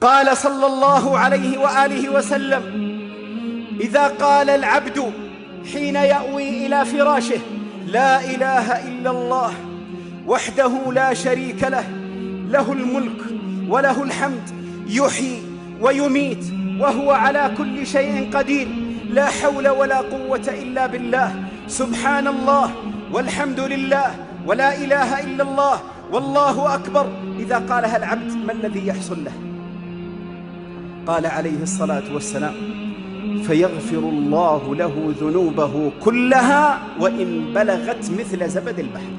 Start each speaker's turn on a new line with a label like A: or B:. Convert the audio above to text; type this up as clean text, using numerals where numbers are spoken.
A: قال صلى الله عليه وآله وسلم: إذا قال العبد حين يأوي إلى فراشه: لا إله إلا الله وحده لا شريك له، له الملك وله الحمد، يحيي ويميت وهو على كل شيء قدير، لا حول ولا قوة إلا بالله، سبحان الله والحمد لله ولا إله إلا الله والله أكبر. إذا قالها العبد ما الذي يحصل له؟ قال عليه الصلاة والسلام: فيغفر الله له ذنوبه كلها وإن بلغت مثل زبد البحر.